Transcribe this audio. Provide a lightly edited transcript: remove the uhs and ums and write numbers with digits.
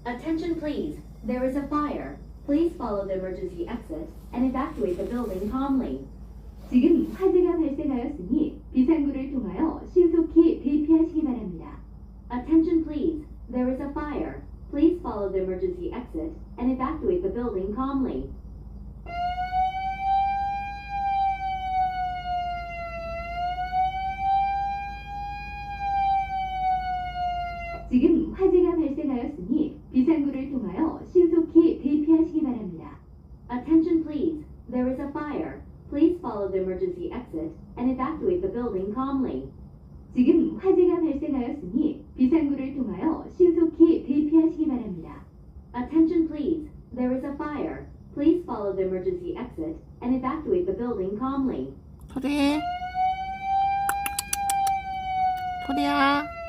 Attention please. There is a fire. Please follow the emergency exit and evacuate the building calmly. 지금 화재가 발생하였으니 비상구를 통하여 신속히 대피하시기 바랍니다. Attention please. There is a fire. Please follow the emergency exit and evacuate the building calmly. 지금 화재가 발생하였으니 비상구를 통하여 신속히 대피하시기 바랍니다. Attention please. There is a fire. Please follow the emergency exit and evacuate the building calmly. 지금 화재가 발생하였으니 비상구를 통하여 신속히 대피하시기 바랍니다. Attention please. There is a fire. Please follow the emergency exit and evacuate the building calmly. 토리야.